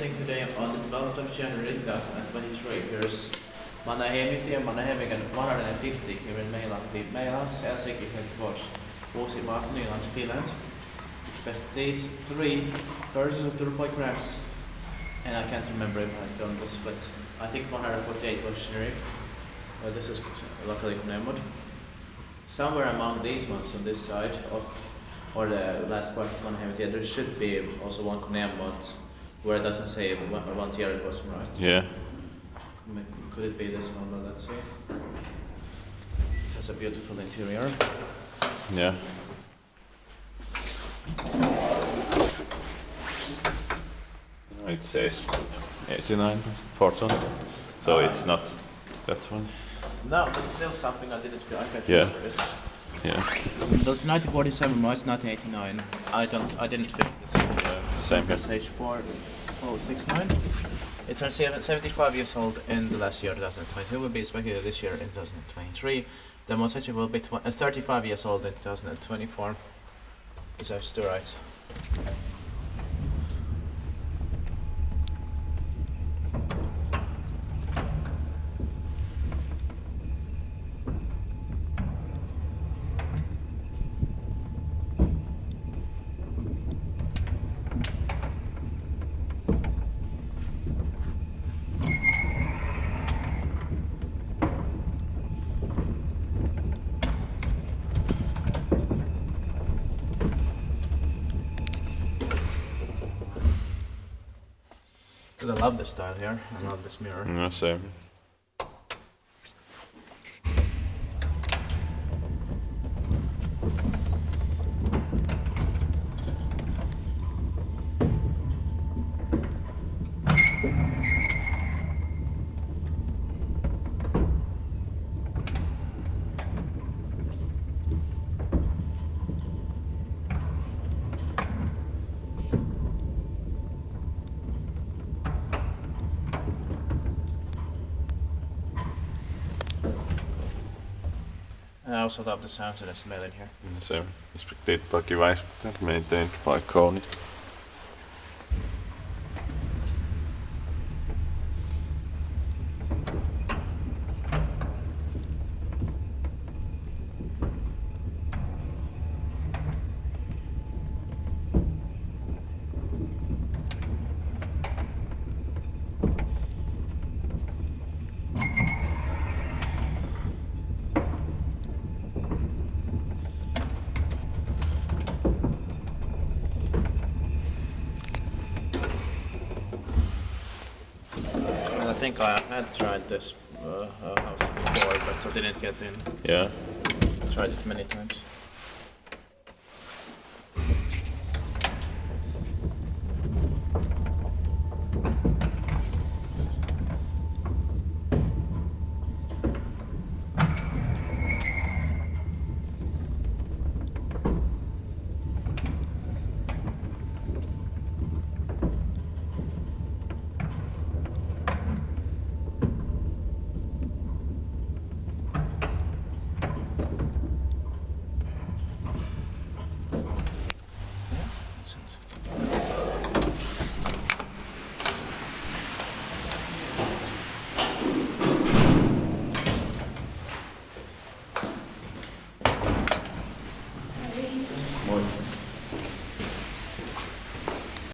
Helsinki today on the 12th of January 2023. Here's Mannerheimintie and Mannerheimintie 150 here in Meilahti, Helsinki, Helsingfors, Uusimaa, Finland, Finland. Best these 3 doses of turfloid crabs, and I can't remember if I filmed this, but I think 148 was generic. This is luckily Kone. Somewhere among these ones on this side of, or the last part of Mannerheimintie, there should be also one Kone, but where it doesn't say what year it was from, right? Yeah. Could it be this one? Well, let's see. It has a beautiful interior. Yeah. It says 89 Fortune, so it's not that one. No, it's still something I didn't feel like I Yeah. this. Yeah. So it's 1947, no, it's not 89. I didn't feel this. Same here. It's H4069. It turned 75 years old in the last year, 2022. Will be expected this year in 2023. The demonstration will be 35 years old in 2024. Is that still right? I love this style here. I love this mirror. Yeah, same. I also love the sound that is made in here. Same. Inspected by Device, maintained by Kone. I think I had tried this house before, but I didn't get in. Yeah. I tried it many times.